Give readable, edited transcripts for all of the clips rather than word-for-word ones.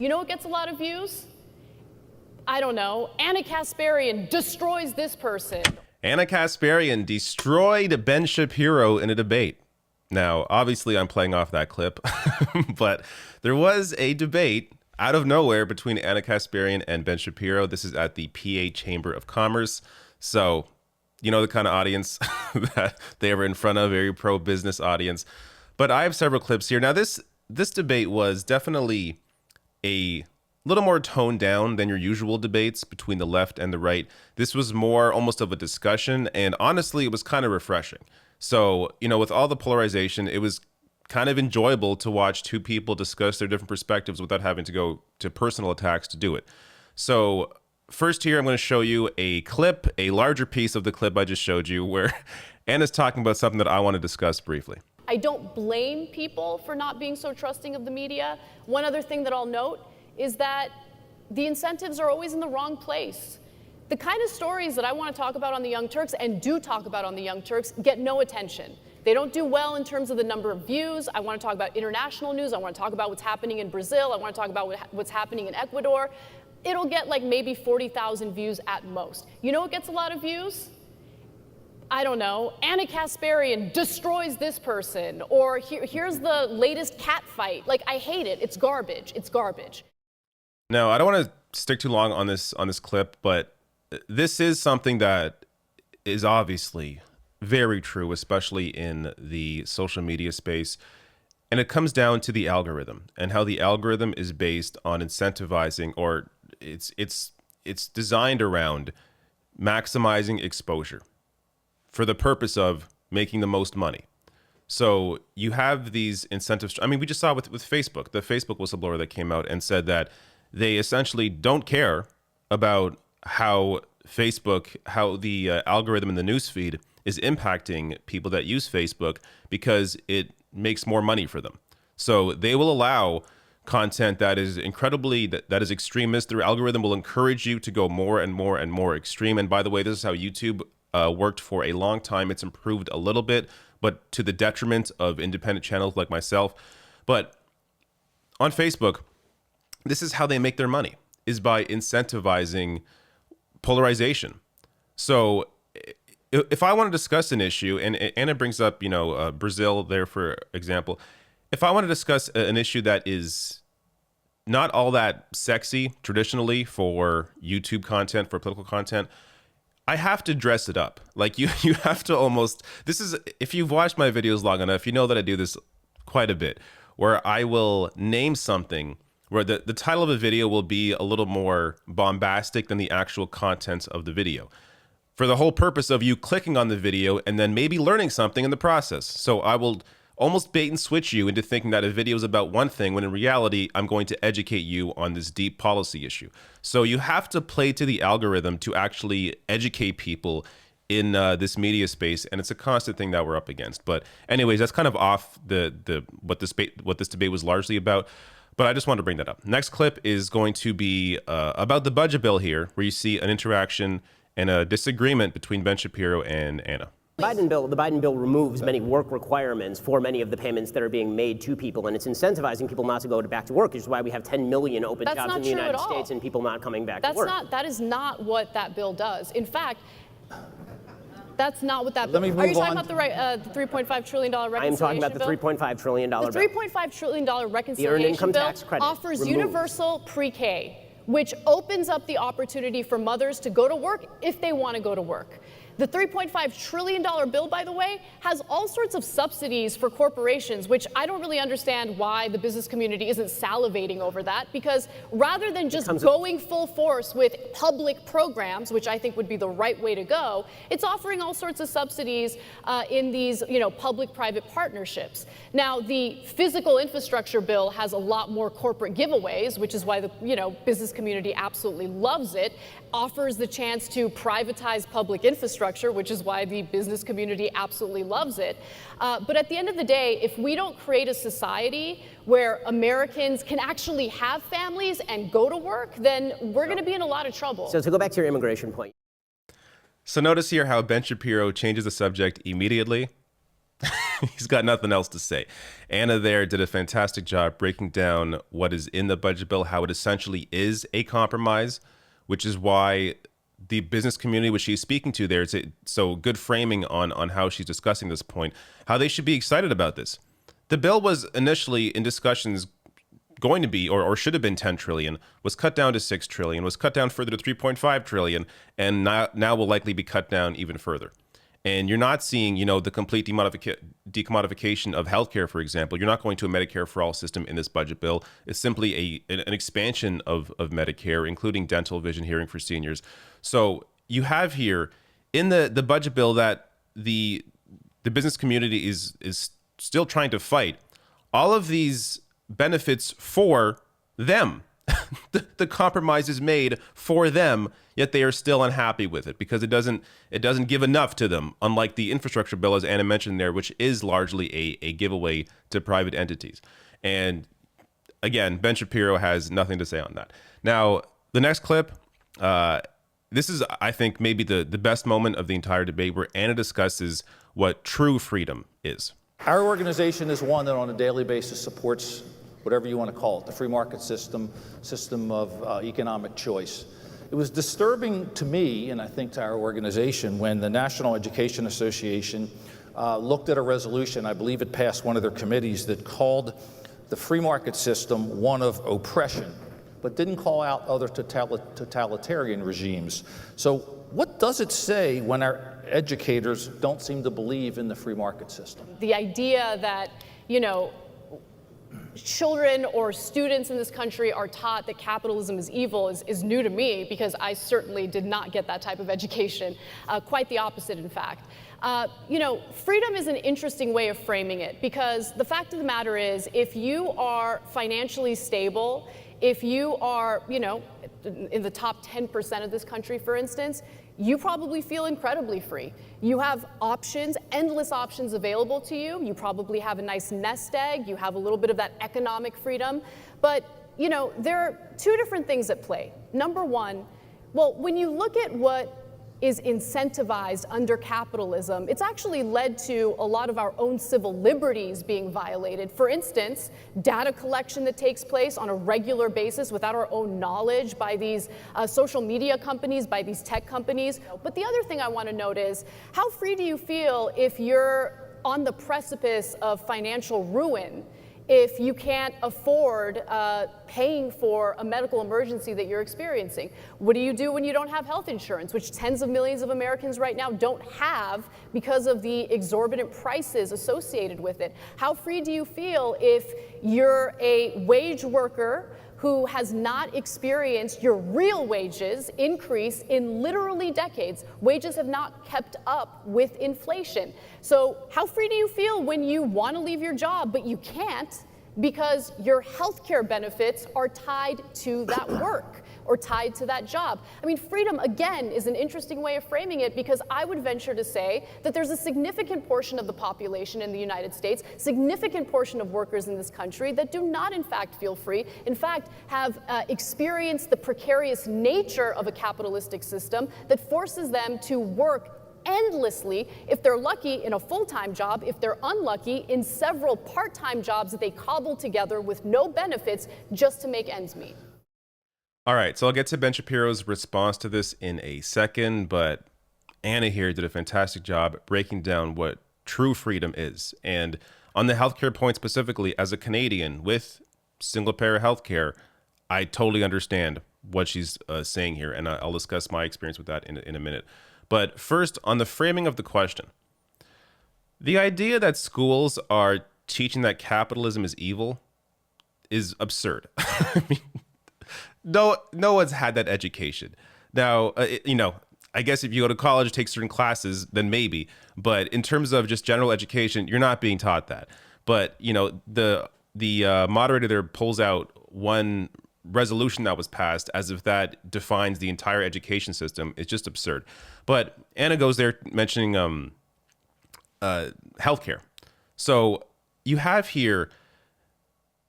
You know what gets a lot of views? I don't know. Kasparian destroys this person. Kasparian destroyed Ben Shapiro in a debate. Now, obviously, I'm playing off that clip, but there was a debate out of nowhere between Kasparian and Ben Shapiro. This is at the PA Chamber of Commerce. So, you know the kind of audience that they were in front of, very pro-business audience. But I have several clips here. Now, this debate was definitely a little more toned down than your usual debates between the left and the right. This was more almost of a discussion, and honestly, it was kind of refreshing. So, you know, with all the polarization, it was kind of enjoyable to watch two people discuss their different perspectives without having to go to personal attacks to do it. So first here, I'm going to show you a clip, a larger piece of the clip I just showed you, where Anna's talking about something that I want to discuss briefly. I don't blame people for not being so trusting of the media. One other thing that I'll note is that the incentives are always in the wrong place. The kind of stories that I want to talk about on the Young Turks and do talk about on the Young Turks get no attention. They don't do well in terms of the number of views. I want to talk about international news. I want to talk about what's happening in Brazil. I want to talk about what's happening in Ecuador. It'll get like maybe 40,000 views at most. You know what gets a lot of views? I don't know. Kasparian destroys this person, or here's the latest cat fight. Like, I hate it. It's garbage. It's garbage. Now, I don't want to stick too long on this clip, but this is something that is obviously very true, especially in the social media space. And it comes down to the algorithm and how the algorithm is based on incentivizing, or it's designed around maximizing exposure for the purpose of making the most money. So you have these incentives. I mean, we just saw with Facebook, the Facebook whistleblower that came out and said that they essentially don't care about how the algorithm in the newsfeed is impacting people that use Facebook because it makes more money for them. So they will allow content that is that is extremist. Their algorithm will encourage you to go more and more and more extreme. And by the way, this is how YouTube worked for a long time. It's improved a little bit, but to the detriment of independent channels like myself. But on Facebook, this is how they make their money, is by incentivizing polarization. So if I want to discuss an issue, and Anna brings up, Brazil there, for example, if I want to discuss an issue that is not all that sexy traditionally for YouTube content, for political content, I have to dress it up. Like you have to almost, if you've watched my videos long enough, you know that I do this quite a bit, where I will name something where the title of a video will be a little more bombastic than the actual contents of the video, for the whole purpose of you clicking on the video and then maybe learning something in the process. So I will almost bait and switch you into thinking that a video is about one thing, when in reality, I'm going to educate you on this deep policy issue. So you have to play to the algorithm to actually educate people in this media space, and it's a constant thing that we're up against. But anyways, that's kind of off what this debate was largely about. But I just wanted to bring that up. Next clip is going to be about the budget bill here, where you see an interaction and a disagreement between Ben Shapiro and Anna. The Biden bill removes many work requirements for many of the payments that are being made to people, and it's incentivizing people not to go back to work, which is why we have 10 million open jobs in the United States and people not coming back to work. That is not what that bill does. In fact, that's not what that bill does. Are you talking about the $3.5 trillion reconciliation bill? I am talking about the $3.5 trillion bill. The $3.5 trillion reconciliation bill offers universal pre-K, which opens up the opportunity for mothers to go to work if they want to go to work. The $3.5 trillion bill, by the way, has all sorts of subsidies for corporations, which I don't really understand why the business community isn't salivating over that, because rather than just going full force with public programs, which I think would be the right way to go, it's offering all sorts of subsidies in these, public-private partnerships. Now, the physical infrastructure bill has a lot more corporate giveaways, which is why the, business community absolutely loves it, offers the chance to privatize public infrastructure, which is why the business community absolutely loves it. But at the end of the day, if we don't create a society where Americans can actually have families and go to work, then we're going to be in a lot of trouble. So to go back to your immigration point. So notice here how Ben Shapiro changes the subject immediately. He's got nothing else to say. Anna there did a fantastic job breaking down what is in the budget bill, how it essentially is a compromise, which is why the business community, which she's speaking to there, so good framing on how she's discussing this point, how they should be excited about this. The bill was initially in discussions going to be, or should have been 10 trillion, was cut down to 6 trillion, was cut down further to 3.5 trillion, and now will likely be cut down even further. And you're not seeing, the complete decommodification of healthcare, for example. You're not going to a Medicare for all system in this budget bill. It's simply an expansion of Medicare, including dental, vision, hearing for seniors. So you have here in the budget bill that the business community is still trying to fight all of these benefits for them. The compromise is made for them, yet they are still unhappy with it because it doesn't give enough to them, unlike the infrastructure bill, as Anna mentioned there, which is largely a giveaway to private entities. And again, Ben Shapiro has nothing to say on that. Now, the next clip, this is, I think, maybe the best moment of the entire debate, where Anna discusses what true freedom is. Our organization is one that on a daily basis supports whatever you want to call it, the free market system of economic choice. It was disturbing to me, and I think to our organization, when the National Education Association looked at a resolution, I believe it passed one of their committees, that called the free market system one of oppression, but didn't call out other totalitarian regimes. So what does it say when our educators don't seem to believe in the free market system? The idea that, children or students in this country are taught that capitalism is evil is new to me, because I certainly did not get that type of education. Quite the opposite, in fact. Freedom is an interesting way of framing it, because the fact of the matter is, if you are financially stable, if you are, in the top 10% of this country, for instance, you probably feel incredibly free. You have options, endless options available to you. You probably have a nice nest egg. You have a little bit of that economic freedom. But, there are two different things at play. Number one, when you look at what is incentivized under capitalism, it's actually led to a lot of our own civil liberties being violated. For instance, data collection that takes place on a regular basis without our own knowledge by these social media companies, by these tech companies. But the other thing I want to note is, how free do you feel if you're on the precipice of financial ruin, if you can't afford paying for a medical emergency that you're experiencing? What do you do when you don't have health insurance, which tens of millions of Americans right now don't have because of the exorbitant prices associated with it? How free do you feel if you're a wage worker who has not experienced your real wages increase in literally decades? Wages have not kept up with inflation. So how free do you feel when you want to leave your job, but you can't because your health care benefits are tied to that work or tied to that job? I mean, freedom, again, is an interesting way of framing it, because I would venture to say that there's a significant portion of the population in the United States, significant portion of workers in this country that do not, in fact, feel free, in fact, have experienced the precarious nature of a capitalistic system that forces them to work endlessly, if they're lucky, in a full-time job, if they're unlucky, in several part-time jobs that they cobble together with no benefits just to make ends meet. All right, so I'll get to Ben Shapiro's response to this in a second, but Anna here did a fantastic job breaking down what true freedom is. And on the healthcare point specifically, as a Canadian with single-payer healthcare, I totally understand what she's saying here, and I'll discuss my experience with that in a minute. But first, on the framing of the question, the idea that schools are teaching that capitalism is evil is absurd. I mean, no one's had that education. Now, I guess if you go to college, take certain classes, then maybe. But in terms of just general education, you're not being taught that. But, the moderator there pulls out one resolution that was passed as if that defines the entire education system. It's just absurd. But Anna goes there mentioning healthcare. So you have here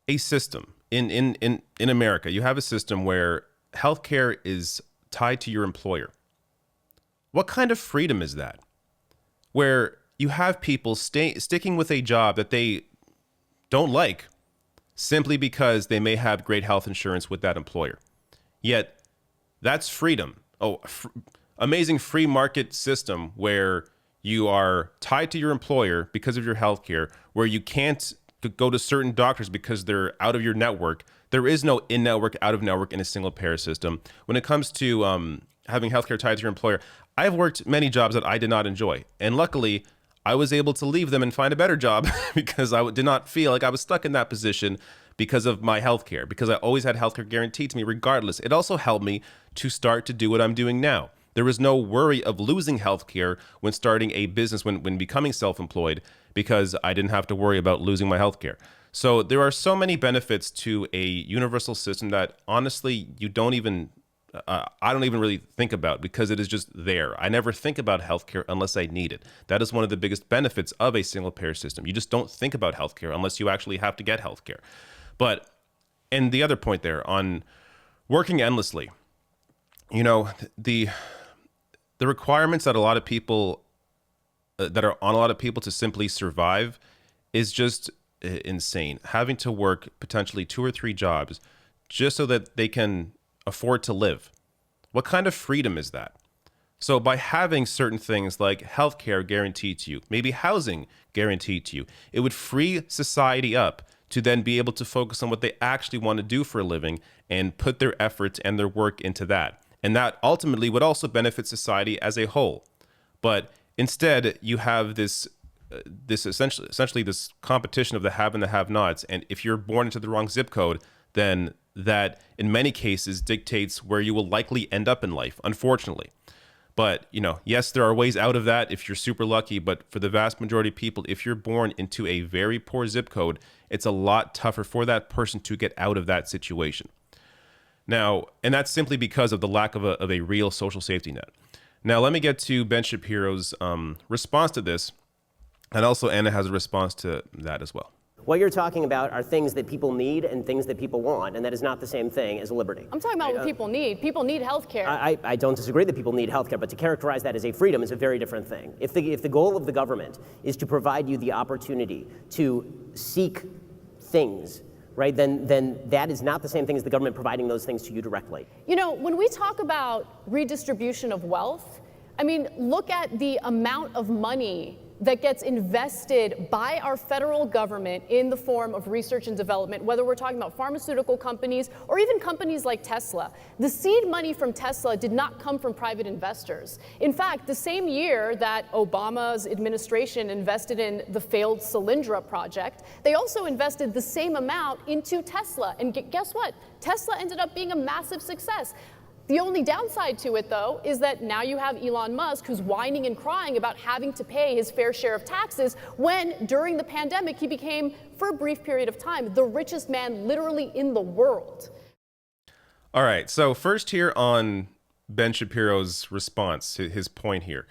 a system in America. You have a system where healthcare is tied to your employer. What kind of freedom is that? Where you have people sticking with a job that they don't like simply because they may have great health insurance with that employer. Yet that's freedom. Amazing free market system where you are tied to your employer because of your health care, where you can't go to certain doctors because they're out of your network. There is no in-network, out-of-network in a single payer system. When it comes to having healthcare tied to your employer, I've worked many jobs that I did not enjoy. And luckily, I was able to leave them and find a better job because I did not feel like I was stuck in that position because of my healthcare, because I always had healthcare guaranteed to me regardless. It also helped me to start to do what I'm doing now. There was no worry of losing healthcare when starting a business, when becoming self-employed, because I didn't have to worry about losing my healthcare. So there are so many benefits to a universal system that honestly I don't even really think about because it is just there. I never think about healthcare unless I need it. That is one of the biggest benefits of a single payer system. You just don't think about healthcare unless you actually have to get healthcare. But, and the other point there on working endlessly, the requirements that a lot of people that are on a lot of people to simply survive is just insane. Having to work potentially 2 or 3 jobs just so that they can afford to live. What kind of freedom is that? So by having certain things like healthcare guaranteed to you, maybe housing guaranteed to you, it would free society up to then be able to focus on what they actually want to do for a living and put their efforts and their work into that. And that ultimately would also benefit society as a whole. But instead, you have this essentially this competition of the have and the have-nots. And if you're born into the wrong zip code, then that in many cases dictates where you will likely end up in life, unfortunately. But, yes, there are ways out of that if you're super lucky. But for the vast majority of people, if you're born into a very poor zip code, it's a lot tougher for that person to get out of that situation. Now, and that's simply because of the lack of a real social safety net. Now, let me get to Ben Shapiro's response to this. And also Anna has a response to that as well. What you're talking about are things that people need and things that people want, and that is not the same thing as liberty. I'm talking about what people need. People need health care. I don't disagree that people need health care, but to characterize that as a freedom is a very different thing. If the goal of the government is to provide you the opportunity to seek things, right, then that is not the same thing as the government providing those things to you directly. When we talk about redistribution of wealth, look at the amount of money that gets invested by our federal government in the form of research and development, whether we're talking about pharmaceutical companies or even companies like Tesla. The seed money from Tesla did not come from private investors. In fact, the same year that Obama's administration invested in the failed Solyndra project, they also invested the same amount into Tesla. And guess what? Tesla ended up being a massive success. The only downside to it, though, is that now you have Elon Musk who's whining and crying about having to pay his fair share of taxes when, during the pandemic, he became, for a brief period of time, the richest man literally in the world. All right, so first here on Ben Shapiro's response, his point here.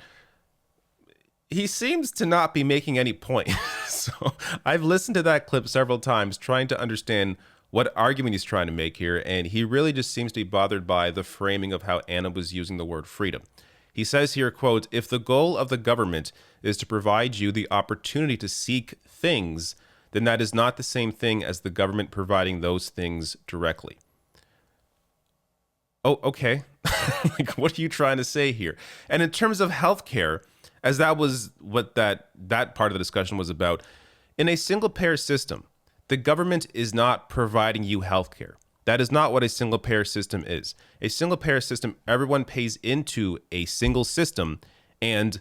He seems to not be making any point. So I've listened to that clip several times trying to understand what argument he's trying to make here, and he really just seems to be bothered by the framing of how Anna was using the word freedom. He says here, quote, "If the goal of the government is to provide you the opportunity to seek things, then that is not the same thing as the government providing those things directly." Oh, okay. Like, what are you trying to say here? And in terms of healthcare, as that was what that part of the discussion was about, in a single payer system, the government is not providing you healthcare. That is not what a single payer system is. A single payer system, everyone pays into a single system, and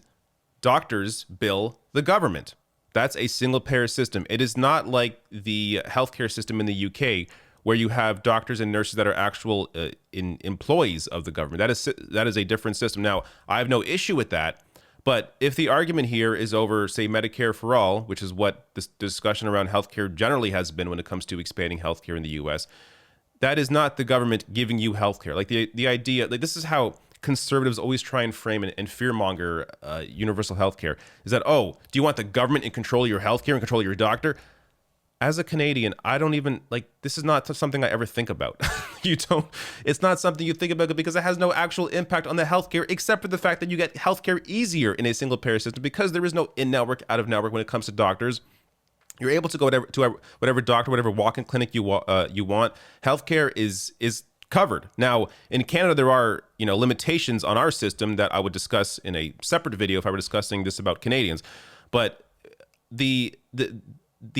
doctors bill the government. That's a single payer system. It is not like the healthcare system in the UK, where you have doctors and nurses that are actual employees of the government. That is a different system. Now, I have no issue with that. But if the argument here is over, say, Medicare for all, which is what this discussion around healthcare generally has been when it comes to expanding healthcare in the U.S., that is not the government giving you healthcare. Like the idea, like this is how conservatives always try and frame and fearmonger universal healthcare, is that, oh, do you want the government in control of your healthcare and control of your doctor? as a Canadian, I don't even like, this is not something I ever think about. It's not something you think about because it has no actual impact on the healthcare, except for the fact that you get healthcare easier in a single payer system because there is no in-network, out-of-network when it comes to doctors. You're able to go to whatever doctor, whatever walk-in clinic you want. Healthcare is covered. Now, in Canada, there are limitations on our system that I would discuss in a separate video if I were discussing this about Canadians. But the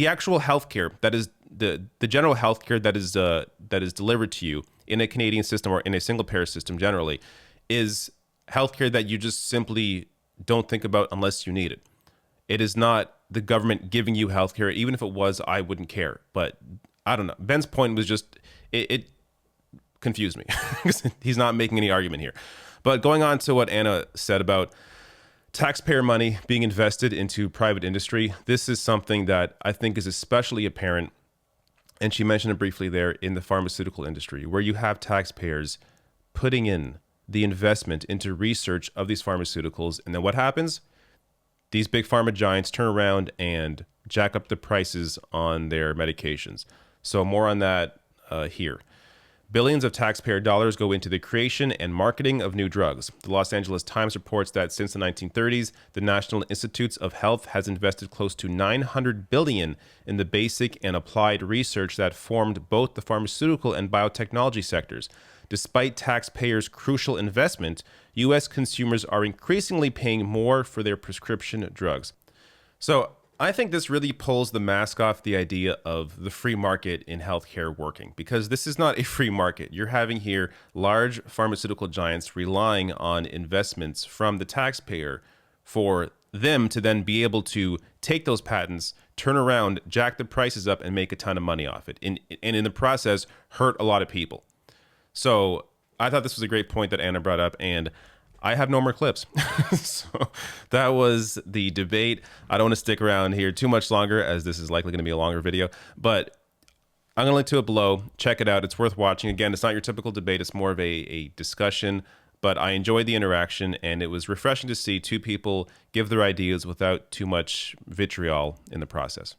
actual healthcare that is the general healthcare that is delivered to you in a Canadian system or in a single payer system generally is healthcare that you just simply don't think about unless you need it. It is not the government giving you healthcare. Even if it was, I wouldn't care. But I don't know. Ben's point was just it confused me. He's not making any argument here. But going on to what Anna said about taxpayer money being invested into private industry, this is something that I think is especially apparent, and she mentioned it briefly there, in the pharmaceutical industry, where you have taxpayers putting in the investment into research of these pharmaceuticals. And then what happens? These big pharma giants turn around and jack up the prices on their medications. So more on that here. Billions of taxpayer dollars go into the creation and marketing of new drugs. The Los Angeles Times reports that since the 1930s, the National Institutes of Health has invested close to $900 billion in the basic and applied research that formed both the pharmaceutical and biotechnology sectors. Despite taxpayers' crucial investment, U.S. consumers are increasingly paying more for their prescription drugs. So I think this really pulls the mask off the idea of the free market in healthcare working, because this is not a free market. You're having here large pharmaceutical giants relying on investments from the taxpayer for them to then be able to take those patents, turn around, jack the prices up, and make a ton of money off it. And in the process, hurt a lot of people. So I thought this was a great point that Anna brought up, and I have no more clips. So that was the debate. I don't want to stick around here too much longer, as this is likely going to be a longer video, but I'm going to link to it below. Check it out. It's worth watching. Again, it's not your typical debate. It's more of a discussion, but I enjoyed the interaction, and it was refreshing to see two people give their ideas without too much vitriol in the process.